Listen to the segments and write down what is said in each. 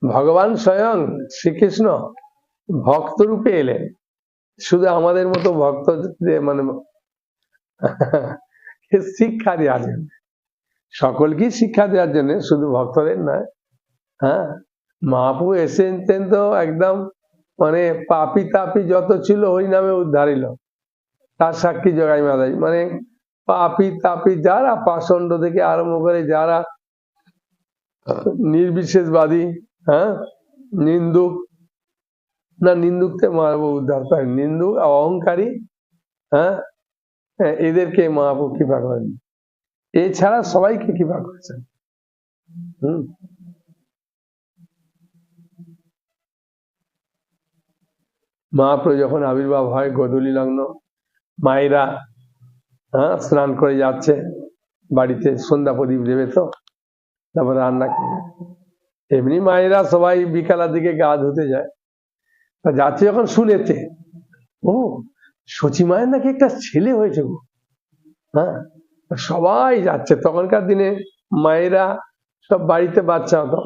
ভগবান স্বয়ং শ্রীকৃষ্ণ ভক্ত রূপে এলেন, শুধু আমাদের মতো ভক্ত মানে শিক্ষা দেওয়ার জন্য, সকলকেই শিক্ষা দেওয়ার জন্য, শুধু ভক্তদের নয়। হ্যাঁ, মহাপ্রভু এসেছেন তো একদম মানে পাপি তাপি যত ছিল ওই নামে উদ্ধারিল, তার সাক্ষী জগাই মাদাই। মানে পাপি তাপি যারা, পাষণ্ড থেকে আরম্ভ করে যারা নির্বিশেষবাদী, হ্যাঁ, নিন্দুক, না নিন্দুক থেকে মহাপ্রভু উদ্ধার করেন, নিন্দুক অহংকারী, হ্যাঁ, এদেরকে মহাপ্রভু কৃপা করেন, এছাড়া সবাইকে কৃপা করেছেন। মহাপ্রভু যখন আবির্ভাব হয় গোধূলি লগ্ন, মায়েরা স্নান করে যাচ্ছে বাড়িতে, সন্ধ্যা প্রদীপ দেবে তো, তারপর রান্না করবে। এমনি মায়েরা সবাই বিকালের দিকে গা ধুতে যায়, তা যাচ্ছে যখন শুনেছে ও সচি মায়ের নাকি একটা ছেলে হয়েছে গো, হ্যাঁ, সবাই যাচ্ছে। তখনকার দিনে মায়েরা সব বাড়িতে বাচ্চা হতো,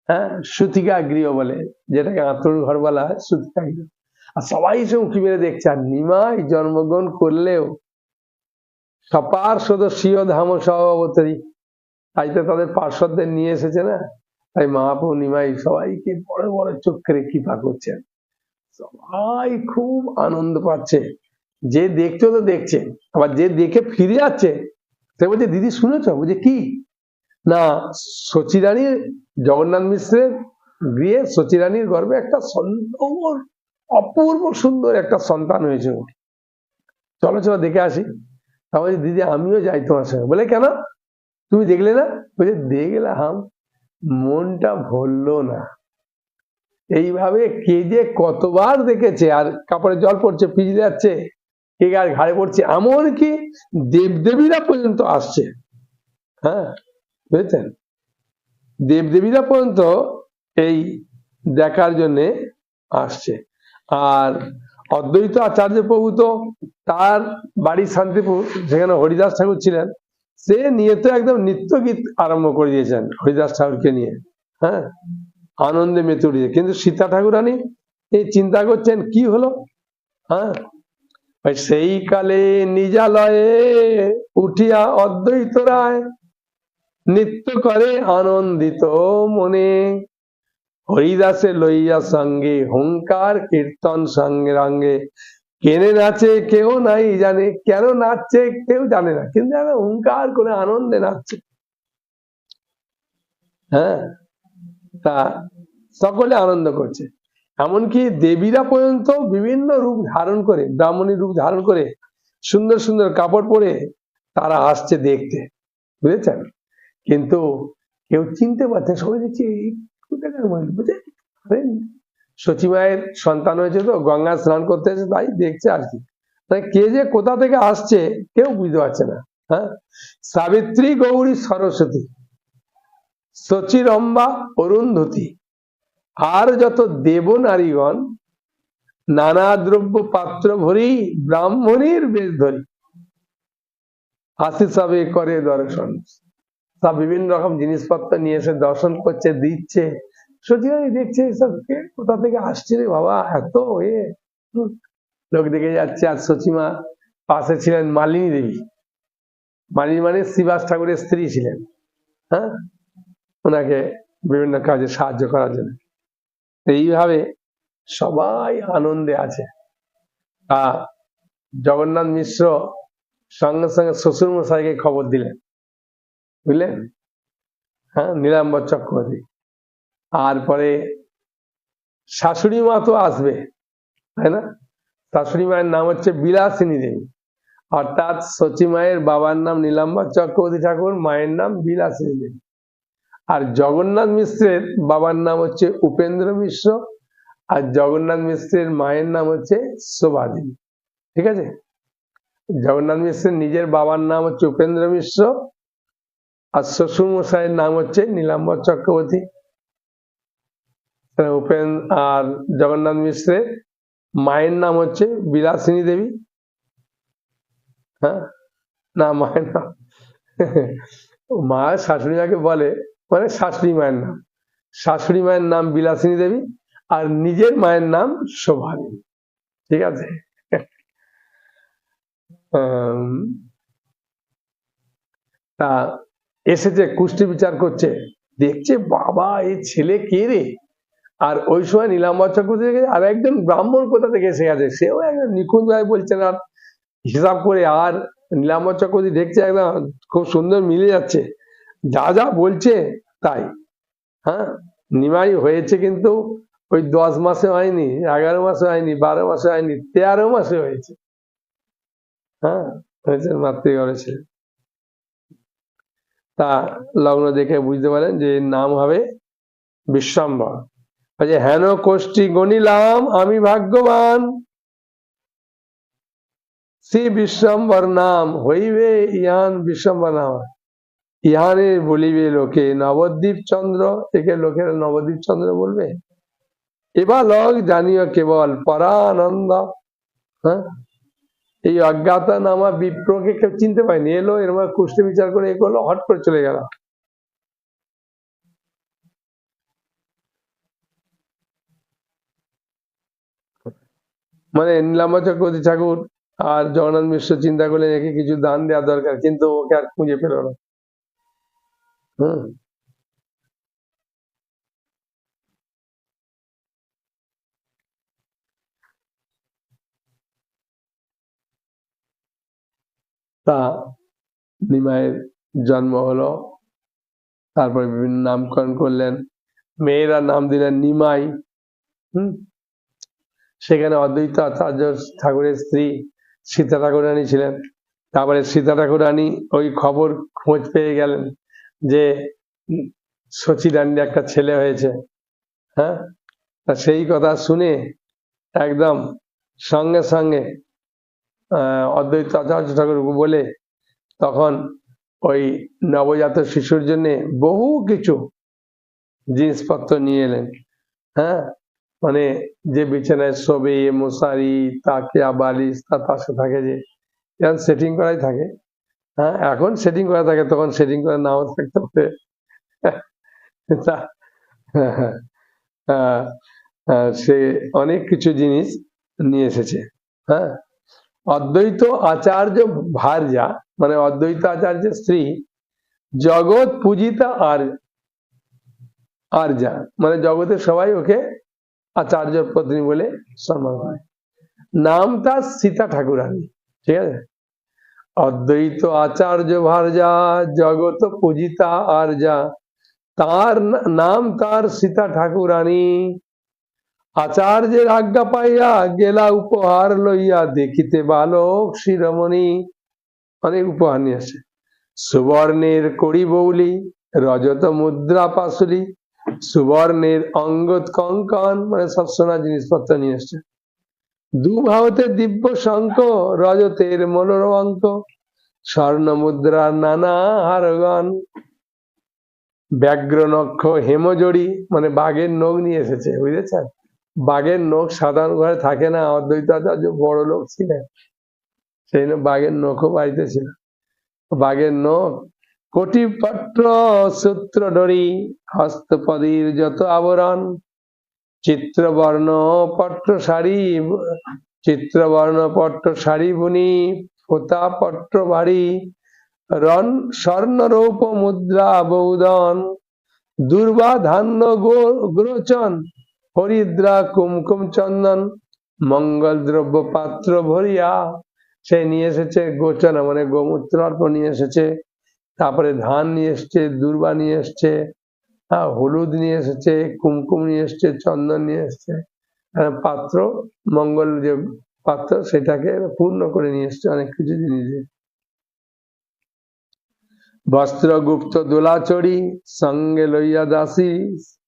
হ্যাঁ, সুতিকা গৃহ বলে, যেটাকে আঁতর ঘর বলা হয়, সুতিকা গৃহ। আর সবাই সে উঁকি মেরে দেখছে, আর নিমাই জন্মগ্রহণ করলেও সপার্শ্বদ স্বীয় ধাম সভাবতী, তাই তো তাদের পার্শ্বদের নিয়ে এসেছে না, তাই মহাপ্রভু নিমাই সবাইকে বড় বড় চোখ করে কৃপা করছেন, সবাই খুব আনন্দ পাচ্ছে। যে দেখছে তো দেখছে, আবার যে দেখে ফিরে যাচ্ছে সে বলছে দিদি শুনেছ, বলছে কি না, সচিরানীর, জগন্নাথ মিশ্রের গৃহে সচিরানীর গর্ভে একটা সুন্দর, অপূর্ব সুন্দর একটা সন্তান হয়েছে, চলো চলো দেখে আসি। তাহলে দিদি আমিও যাই তোমার সঙ্গে। বলে কেন, তুমি দেখলে না? বলছে দেখলাম, মনটা ভরলো না। এইভাবে কে যে কতবার দেখেছে, আর কাপড়ে জল পড়ছে, পিছলে যাচ্ছে, কে আর ঘাড়ে পড়ছে, এমনকি দেবদেবীরা পর্যন্ত আসছে, হ্যাঁ, বুঝেছেন, দেবদেবীরা পর্যন্ত এই দেখার জন্যে আসছে। আর অদ্বৈত আচার্য প্রভু তো তার বাড়ি শান্তিপুর, যেখানে হরিদাস ঠাকুর ছিলেন, সে নিয়ে তো একদম নিত্য গীত আরম্ভ করে দিয়েছেন হরিদাস ঠাকুরকে নিয়ে, হ্যাঁ, আনন্দে মেতে উঠেছে। কিন্তু সীতা ঠাকুরানী এই চিন্তা করছেন কি হলো, হ্যাঁ, সেই কালে নিজালয়ে উঠিয়া অদ্বৈত রায় নৃত্য করে আনন্দিত মনে, হরিদাসে লইয়া সঙ্গে হুঙ্কার কীর্তন সঙ্গে রঙ্গে, কেনে নাচে কেউ নাই জানে, কেন নাচছে কেউ জানে না, কিন্তু হুঙ্কার করে আনন্দে নাচছে, হ্যাঁ, তা সকলে আনন্দ করছে। এমনকি দেবীরা পর্যন্ত বিভিন্ন রূপ ধারণ করে, ব্রাহ্মণী রূপ ধারণ করে, সুন্দর সুন্দর কাপড় পরে তারা আসছে দেখতে, বুঝেছেন। কিন্তু কেউ চিনতে পারছে, সবাই দেখছে সচি মায়ের সন্তান হয়েছে তো, গঙ্গা স্নান করতে এসে তাই দেখছে আর কি, কে যে কোথা থেকে আসছে কেউ বুঝতে পারছে না। হ্যাঁ, সাবিত্রী, গৌরী, সরস্বতী, শচীরম্বা, অরুন্ধতী, আর যত দেব নারীগণ, নানা দ্রব্য পাত্র ভরি, ব্রাহ্মণীর বেশ ধরি, আসি সবে করে দর্শন। সব বিভিন্ন রকম জিনিসপত্র নিয়ে এসে দর্শন করছে, দিচ্ছে। সত্যি দেখছে এসব কে কোথা থেকে আসছে রে বাবা, এত লোক দেখে যাচ্ছে। আর সচিমা পাশে ছিলেন মালিনী দেবী, মালিনী মানে শ্রীবাস ঠাকুরের স্ত্রী ছিলেন, হ্যাঁ, ওনাকে বিভিন্ন কাজে সাহায্য করার জন্য। এইভাবে সবাই আনন্দে আছে। আর জগন্নাথ মিশ্র সঙ্গে সঙ্গে শ্বশুর মশাইকে খবর দিলেন, বুঝলেন, হ্যাঁ, নীলাম্বর চক্রবর্তী। আর পরে শাশুড়ি মা তো আসবে, তাই না, শাশুড়ি মায়ের নাম হচ্ছে বিলাসিনী দেবী, অর্থাৎ সচি মায়ের বাবার নাম নীলাম্বর চক্রবর্তী ঠাকুর, মায়ের নাম বিলাসিনী দেবী। আর জগন্নাথ মিশ্রের বাবার নাম হচ্ছে উপেন্দ্র মিশ্র, আর জগন্নাথ মিশ্রের মায়ের নাম হচ্ছে শোভা দেবী। ঠিক আছে, জগন্নাথ মিশ্রের নিজের বাবার নাম হচ্ছে উপেন্দ্র মিশ্র, আর শ্বশুর মশাইয়ের নাম হচ্ছে নীলাম্বর চক্রবর্তী। আর জগন্নাথ মিশ্রের মায়ের নাম হচ্ছে বিলাসিনী দেবী, হ্যাঁ, না মায়ের নাম মা শাশুড়ি মাকে বলে, মানে শাশুড়ি মায়ের নাম, শাশুড়ি মায়ের নাম বিলাসিনী দেবী আর নিজের মায়ের নাম শোভানী। ঠিক আছে। তা এসেছে, কুষ্টি বিচার করছে, দেখছে বাবা এই ছেলে কে রে। আর ওই সময় নীলাম্বর চক্রবর্তী দেখে আর একজন ব্রাহ্মণ কোথা থেকে এসে গেছে, সেও একজন নিখুঁত ভাবে বলছেন, আর হিসাব করে। আর নীলাম্বর চক্রবর্তী দেখছে একদম খুব সুন্দর মিলে যাচ্ছে, যা যা বলছে তাই। হ্যাঁ, নিমাই হয়েছে কিন্তু ওই 10 মাসে হয়নি, 11 মাসে হয়নি, 12 মাসে হয়নি, 13 মাসে হয়েছে। হ্যাঁ, হয়েছে মাতৃগর্ভে ছেলে। তা লগ্ন দেখে বুঝতে পারেন যে এর নাম হবে বিশ্বম্বর। হেন কোষ্ঠী গণিলাম আমি ভাগ্যবান, শ্রী বিশ্বম্বর নাম হইবে ইহান। বিশ্বম্বর নাম ইহানে বলিবে লোকে নবদ্বীপ চন্দ্র, একে লোকের নবদ্বীপ চন্দ্র বলবে। এবার লোক জানিও কেবল পরানন্দ। হ্যাঁ, এই অজ্ঞাতা নামা বিপ্রকে কেউ চিনতে পায়নি, এলো এর মধ্যে কুষ্টি বিচার করে এ করলো, হট করে চলে গেল। মানে নীলাম্বর চক্রবর্তী ঠাকুর আর জগন্নাথ মিশ্র চিন্তা করলেন একে কিছু দান দেওয়া দরকার, কিন্তু ওকে আর খুঁজে পেল না। হম, তা নিমাইয়ের জন্ম হলো, তারপরে বিভিন্ন নামকরণ করলেন, মেয়েরা নাম দিলেন নিমাই। সেখানে অদ্বৈত আচার্য ঠাকুরের স্ত্রী সীতা ঠাকুরানী ছিলেন। তারপরে সীতা ঠাকুরানী ওই খবর খোঁজ পেয়ে গেলেন যে সচিদান্ডে একটা ছেলে হয়েছে। হ্যাঁ, তা সেই কথা শুনে একদম সঙ্গে সঙ্গে অদ্বৈত আচার্য ঠাকুর বলে তখন ওই নবজাত শিশুর জন্য বহু কিছু জিনিসপত্র নিয়ে এলেন। হ্যাঁ, মানে যে বিছানায় শোবে, মশারি, তাকিয়া, বালিশ, তার পাশে থাকে যে সেটিং করাই থাকে। হ্যাঁ, এখন সেটিং করা থাকে, তখন সেটিং করা নাও থাকতে পারে। সে অনেক কিছু জিনিস নিয়ে এসেছে। হ্যাঁ, অদ্বৈত আচার্য ভার্যা মানে অদ্বৈত আচার্যের স্ত্রী জগৎ পূজিতা আর আর্যা, মানে জগতের সবাই ওকে আচার্য পত্নী বলে সম্মান করে। নাম তার সীতা ঠাকুরানী। ঠিক আছে, অদ্বৈত আচার্য ভার্যা জগৎ পূজিতা আর্যা, তার নাম তার সীতা ঠাকুরানী। আচার্যের আজ্ঞা পাইয়া গেলা উপহার লইয়া, দেখিতে বালক শিরোমণি। অনেক উপহার নিয়ে আসে, সুবর্ণের কড়ি বৌলি, রজত মুদ্রা পাশুলি, সুবর্ণের অঙ্গদ কঙ্কন, মানে সব সোনার জিনিসপত্র নিয়ে এসছে। দুভাবতের দিব্য শঙ্খ, রজতের মনোরম অঙ্ক, স্বর্ণ মুদ্রার নানা হারগণ, ব্যাঘ্র নক্ষ হেমজড়ি, মানে বাঘের নখ নিয়ে এসেছে। বুঝেছেন, বাঘের নখ সাধারণ ঘরে থাকে না, অদ্বৈত আচার্য বড় লোক ছিলেন, সেই বাঘের নখও বাড়িতে ছিল। বাঘের নখ, কোটিপত্র সূত্র ডরি, হস্তপদীর যত আবরণ, চিত্রবর্ণ পট্ট শাড়ি, চিত্রবর্ণ পট্ট শাড়ি বুনি, ফোতা পট্ট বাড়ি, রণ স্বর্ণরৌপ মুদ্রা বৌদন, দুর্বা ধান্য গোচন, হরিদ্রা কুমকুম চন্দন, মঙ্গল দ্রব্য পাত্র ভরিয়া। সে নিয়ে এসেছে গোচনা মানে গোমূত্র অল্প নিয়ে এসেছে, তারপরে ধান নিয়ে এসছে, দুর্বা নিয়ে এসছে, হলুদ নিয়ে এসেছে, কুমকুম নিয়ে এসছে, চন্দন নিয়ে এসছে, পাত্র মঙ্গল যে পাত্র সেটাকে পূর্ণ করে নিয়ে এসছে অনেক কিছু জিনিস। বস্ত্র গুপ্ত দোলাচড়ি, সঙ্গে লইয়া দাসী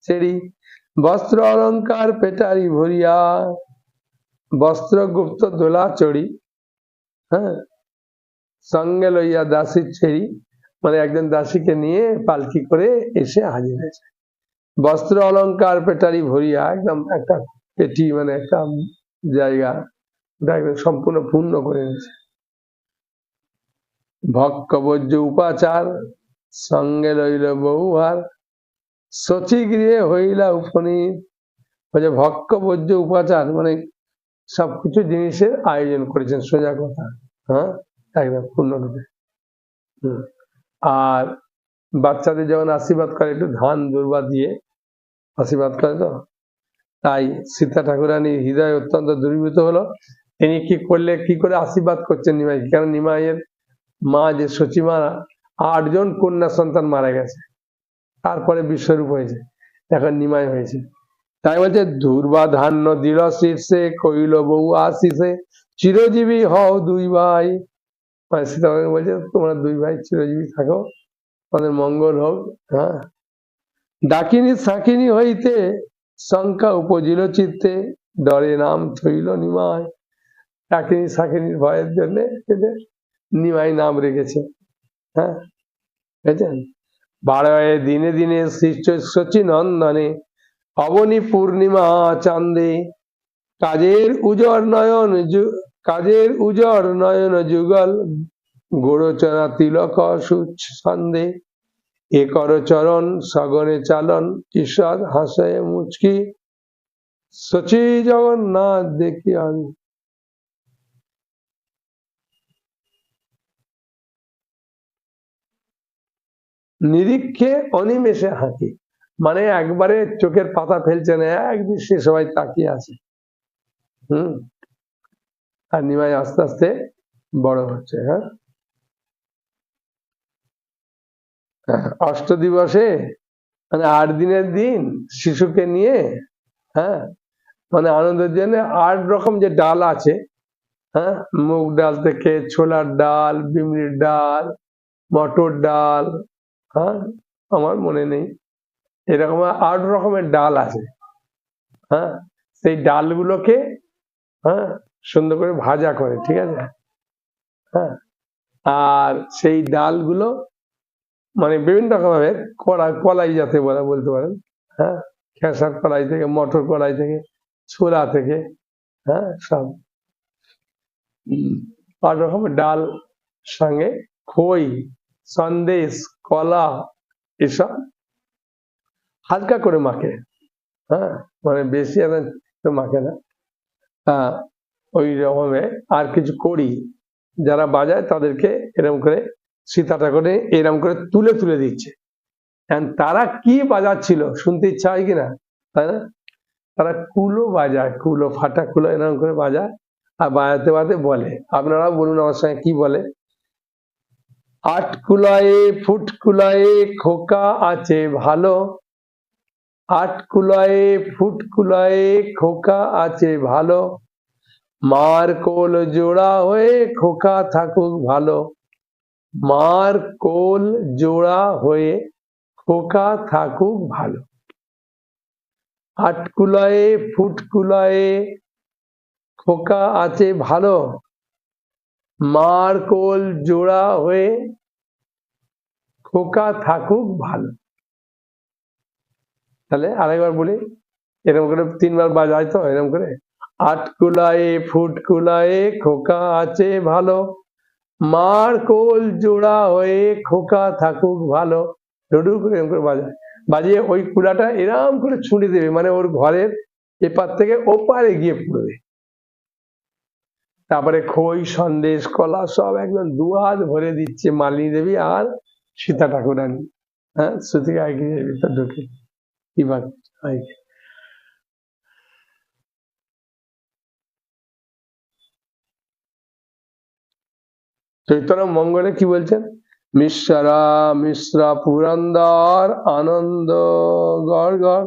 ছেড়ি, বস্ত্র অলঙ্কার পেটারি ভরিয়া। বস্ত্র গুপ্ত দোলাচড়ি, হ্যাঁ, সঙ্গে লইয়া দাসী ছেড়ি, মানে একজন দাসীকে নিয়ে পালকি করে এসে হাজির হয়েছে। বস্ত্র অলঙ্কার পেটারি ভরিয়া, একদম একটা পেটি মানে একটা জায়গা একদম সম্পূর্ণ পূর্ণ করে নিয়েছে। ভক্কবজ্য উপাচার, সঙ্গে লইল বহুবার, শচী গৃহে হইলা উপনীত, বলছে ভক্ষ ভোজ্য উপাচার, মানে সবকিছু জিনিসের আয়োজন করেছেন, সোজা কথা। হ্যাঁ, একদম পূর্ণরূপে। আর বাচ্চাদের যখন আশীর্বাদ করে একটু ধান দুর্বা দিয়ে আশীর্বাদ করে, তো তাই সীতা ঠাকুরানীর হৃদয় অত্যন্ত দুর্বৃত হলো। তিনি কি করলে, কি করে আশীর্বাদ করছেন নিমাই, কারণ নিমাইয়ের মা যে সচিমা 8 জন কন্যা সন্তান মারা গেছে, তারপরে বিশ্বরূপ হয়েছে, এখন নিমাই হয়েছে। তাই বলছে দুর্বা ধান্য দিল শীর্ষে, কইল বউ আশিসে, চিরজীবী হও 2 ভাই। সীতা বলছে তোমরা 2 ভাই চিরজীবী থাকো, তোমাদের মঙ্গল হোক। হ্যাঁ, ডাকিনী শাকিনী হইতে শঙ্কা উপজিল চিত্তে, ডরে নাম থইল নিমাই। ডাকিনী শাকিনীর ভয়ের জন্য নিমাই নাম রেখেছে। হ্যাঁ, বুঝছেন। 12 দিনে দিনে শচী নন্দনে, অবনী পূর্ণিমা চাঁদে, কাজের উজর নয়ন যুগল, গোড়চরা তিলক সুছন্দে, এ কর চরণ সগনে চালন, ঈষৎ হাসে মুচকি, শচী জগন্নাথ দেখি আমি। নিরীক্ষে অনিমেষে হাঁকি, মানে একবারে চোখের পাতা ফেলছে না, এক দৃশ্যে সবাই তাকিয়ে আছে। আর নিমাই আস্তে আস্তে বড় হচ্ছে। হ্যাঁ, অষ্ট দিবসে মানে 8 দিনের দিন শিশুকে নিয়ে, হ্যাঁ, মানে আনন্দের জন্য 8 রকম যে ডাল আছে, হ্যাঁ, মুগ ডাল থেকে ছোলার ডাল, বিমড়ির ডাল, মটর ডাল, হ্যাঁ, আমার মনে নেই, এরকম 8 রকমের ডাল আছে। হ্যাঁ, সেই ডালগুলোকে, হ্যাঁ, সুন্দর করে ভাজা করে, ঠিক আছে। হ্যাঁ, আর সেই ডালগুলো মানে বিভিন্ন রকমের কলাই যাতে বলতে পারেন। হ্যাঁ, খেসার কলাই থেকে, মটর কলাই থেকে, ছোলা থেকে, হ্যাঁ, সব 8 রকমের ডাল, সঙ্গে খই, সন্দেশ, কলা, এসব হালকা করে মাখে। হ্যাঁ, মানে বেশি মাখে না। ওই রকমের আর কিছু করি, যারা বাজায় তাদেরকে এরকম করে সীতা ঠাকুরে এরকম করে তুলে তুলে দিচ্ছে। তারা কি বাজাচ্ছিল শুনতে ইচ্ছা হয় কিনা, তাই না? তারা কুলো বাজায়, কুলো, ফাটা কুলো এরকম করে বাজায়, আর বাজাতে বাজাতে বলে, আপনারা বলুন আমার সঙ্গে কি বলে, 8 কুলায়ে ফুট কুলায়ে খোকা আছে ভালো, 8 কুলায়ে ফুট কুলায়ে খোকা আছে ভালো, মার কোল জোড়া হয়ে খোকা থাকুক ভালো, মার কোল জোড়া হয়ে খোকা থাকুক ভালো। 8 কুলায়ে ফুট কুলায়ে খোকা আছে ভালো, মার কোল জোড়া হয়ে খোকা থাকুক ভালো। তাহলে আরেকবার বলি, এরকম করে 3 বার বাজায় তো এরকম করে, 8 কুলায়ে ফুট কুলায়ে খোকা আছে ভালো, মার কোল জোড়া হয়ে খোকা থাকুক ভালো। ডুডু করে এরকম করে বাজায়, বাজিয়ে ওই কুলাটা এরকম করে ছুঁড়ে দেবে, মানে ওর ঘরের এপার থেকে ওপারে গিয়ে পড়বে। তারপরে খই, সন্দেশ, কলা সব একদম 2 হাত ভরে দিচ্ছে মালিনী দেবী আর সীতা ঠাকুরানী। হ্যাঁ, সুতিকা এগিয়ে ভিতর ঢুকে কি বাক চৈতন্য মঙ্গলে কি বলছেন, মিশ্রা পুরন্দর আনন্দ গড় গড়,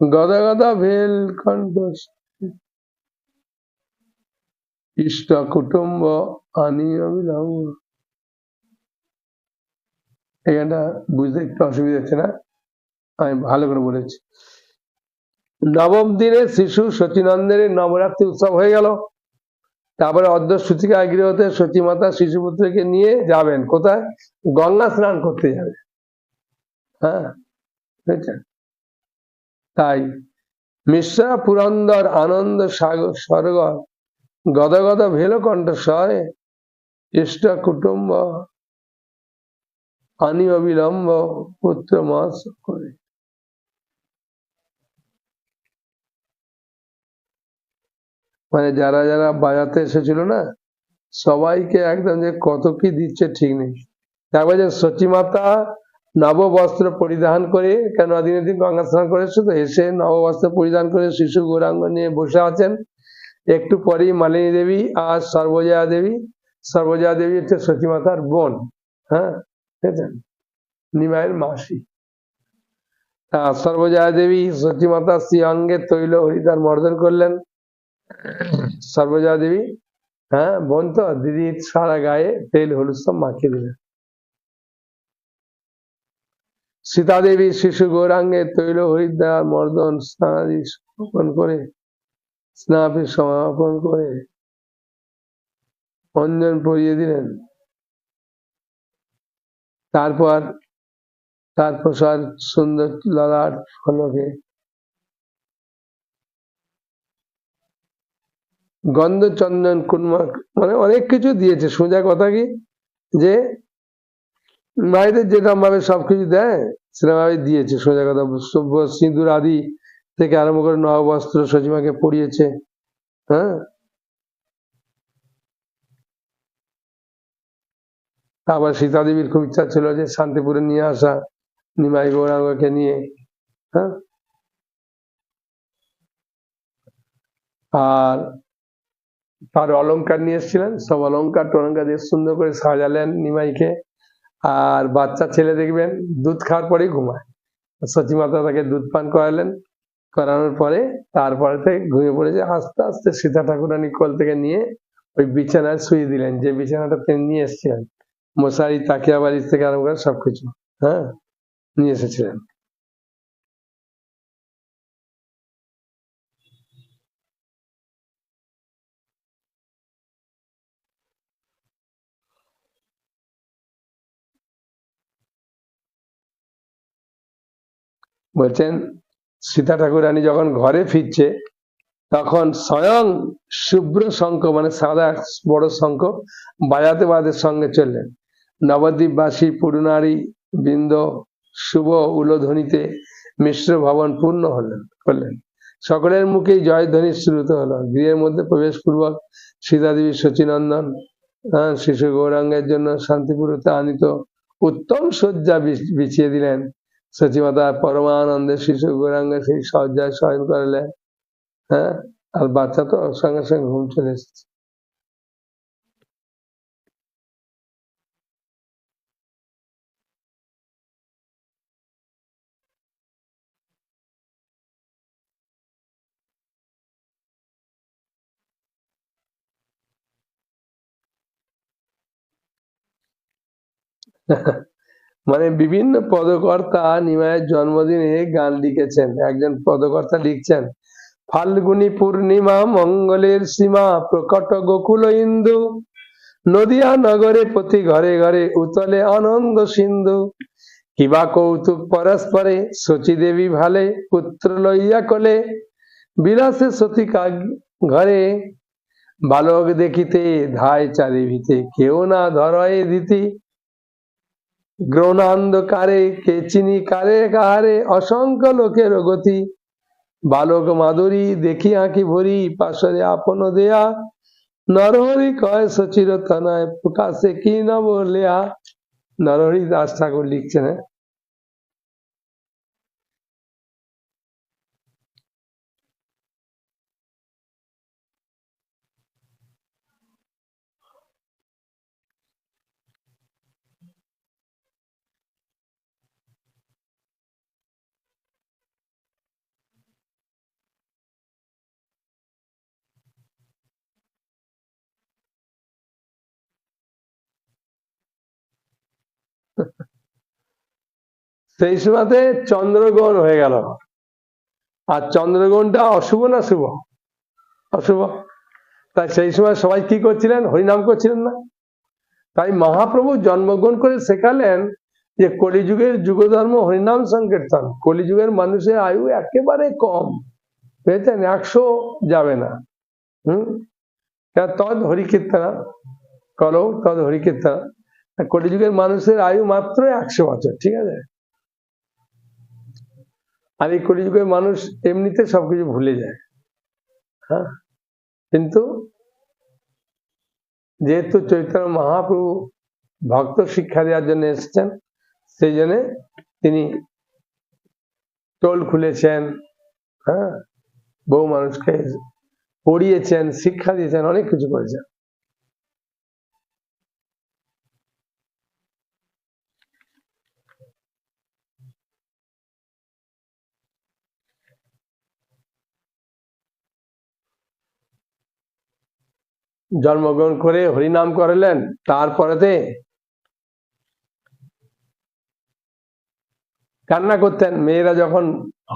গদা গদা ভেল কণ্ঠ, ইষ্ট কুটুম্ব আনি অবিলম্ব। এখানটা বুঝতে একটু অসুবিধা হচ্ছে না, আমি ভালো করে বলেছি। 9ম দিনে শিশু সচিনন্দের নবরাত্রি উৎসব হয়ে গেল। তারপরে অর্ধ সূচিকা গৃহতে সচিমাতা শিশুপুত্রকে নিয়ে যাবেন কোথায়, গঙ্গা স্নান করতে যাবে। হ্যাঁ, বুঝছেন। তাই মিশ্রা পুরন্দর আনন্দ সাগর সরগর, গদ গদ ভেল কণ্ঠস্বরে, ইষ্ট কুটুম্ব আনি অবিলম্ব পুত্র মাস করে। মানে যারা যারা বাজাতে এসেছিল না, সবাইকে একদম যে কত কি দিচ্ছে ঠিক নেই। তারপরে যে সচী মাতা নববস্ত্র পরিধান করে, কেন দিনের দিন গঙ্গা স্নান করেছে তো, এসে নববস্ত্র পরিধান করে শিশু গৌরাঙ্গ নিয়ে বসে আছেন। একটু পরেই মালিনী দেবী আর সর্বজয়া দেবী, সর্বজয়া দেবী হচ্ছে সচী মাতার বোন, হ্যাঁ, ঠিক আছে, নিমাইয়ের মাসি। সর্বজয়া দেবী সচী মাতার শ্রী অঙ্গে তৈল হরিদ্বার মর্দন করলেন। সর্বজয়া দেবী, হ্যাঁ বোন তো, দিদি সারা গায়ে তেল হলুদ সব মাখিয়ে দিলেন। সীতা দেবী শিশু গৌরাঙ্গে তৈল হরিদ্বার মর্দন স্নানাদি সমাপন করে, স্নাপি সমাপন করে অঞ্জন পরিয়ে দিলেন। তারপর তার প্রসাদ সুন্দর ললাট ফলকে গন্ধ চন্দন কুন্মা, মানে অনেক কিছু দিয়েছে। সোজা কথা কি, যে মায়েদের যেরকম ভাবে সবকিছু দেয় সেরকম ভাবে দিয়েছে। সোজা কথা, সিঁদুর আদি থেকে আরম্ভ করে নববস্ত্র সচিমাকে পরিয়েছে। হ্যাঁ, তারপর সীতা দেবীর খুব ইচ্ছা ছিল যে শান্তিপুরে নিয়ে আসা নিমাই গৌরাঙ্গকে নিয়ে। হ্যাঁ, আর তার অলংকার নিয়ে এসেছিলেন, সব অলংকার টলঙ্কার দিয়ে সুন্দর করে সাজালেন নিমাইকে। আর বাচ্চা ছেলে দেখবেন দুধ খাওয়ার পরেই ঘুমায়, সচী মাতা তাকে দুধ পান করালেন। করানোর পরে তারপরে থেকে ঘুমিয়ে পড়েছে। আস্তে আস্তে সীতা ঠাকুরানী কোল থেকে নিয়ে ওই বিছানায় শুয়ে দিলেন, যে বিছানাটা তিনি নিয়ে এসেছিলেন। মশারি, তাকিয়া বালিশ থেকে আরম্ভ করে সবকিছু, হ্যাঁ, নিয়ে এসেছিলেন। বলছেন সীতা ঠাকুরানী যখন ঘরে ফিরছে তখন স্বয়ং শুভ্র শঙ্খ, মানে সাদা বড় শঙ্খ বাজাতে বাজাতে সঙ্গে চললেন। নবদ্বীপবাসী পুরনারী বৃন্দ শুভ উলধ্বনিতে মিশ্র ভবন পূর্ণ করলেন। সকলের মুখেই জয়ধ্বনি শ্রুত হলো। গৃহের মধ্যে প্রবেশ পূর্বক সীতাদেবী শচীনন্দন শিশু গৌরাঙ্গের জন্য শান্তিপুরতে আনিত উত্তম শয্যা বিছিয়ে দিলেন। সচিমাতা পরমানন্দে শিশু গৌরাঙ্গে সেই শয্যায় শয়ন করালেন। হ্যাঁ, আর বাচ্চা তো সঙ্গে সঙ্গে ঘুম চলে এসেছে। মানে বিভিন্ন পদকর্তা নিমাইয়ের জন্মদিনে গান লিখেছেন। একজন পদকর্তা লিখছেন, ফাল্গুনী পূর্ণিমা মঙ্গলের সীমা প্রকট গোকুল ইন্দু, নদিয়া নগরে প্রতি ঘরে ঘরে উতলে আনন্দ সিন্ধু, কিবা কৌতুক পরস্পরে শচী দেবী ভালে পুত্র লইয়া কোলে, বিলাসে সতী ঘরে বালক দেখিতে ধায় চারিভিতে, কেউ না ধরয়ে দিতি গ্রহণান্ধকারে, কে চিনি কারে কাহারে অসংখ্য লোকের গতি, বালক মাধুরী দেখি আঁকি ভরি পাশরে আপন দেয়া, নরহরি কয় সচির তনয় প্রকাশে কি না বলিয়া। নরহরি দাস ঠাকুর লিখছেন। সেই সময়তে চন্দ্রগ্রহণ হয়ে গেল। আর চন্দ্রগ্রহণটা অশুভ না শুভ? অশুভ। তাই সেই সময় সবাই কি করছিলেন? হরিনাম করছিলেন না? তাই মহাপ্রভু জন্মগ্রহণ করে শেখালেন যে কলিযুগের যুগধর্ম হরিনাম সংকীর্তন। কলিযুগের মানুষের আয়ু একেবারে কম, বুঝেছেন, 100 যাবে না। তদ হরিকীর্তনা করো, তদ হরিকীর্তনা। কলিযুগের মানুষের আয়ু মাত্র 100 বছর, ঠিক আছে? আর এই কলিযুগের মানুষ এমনিতে সবকিছু ভুলে যায়। হ্যাঁ, কিন্তু যেহেতু চৈতন্য মহাপ্রভু ভক্ত শিক্ষা দেওয়ার জন্য এসেছেন, সেই জন্য তিনি টোল খুলেছেন, হ্যাঁ, বহু মানুষকে পড়িয়েছেন, শিক্ষা দিয়েছেন, অনেক কিছু করেছেন। জন্মগ্রহণ করে হরিনাম করালেন, তারপরেতে কান্না করতেন মেয়েরা যখন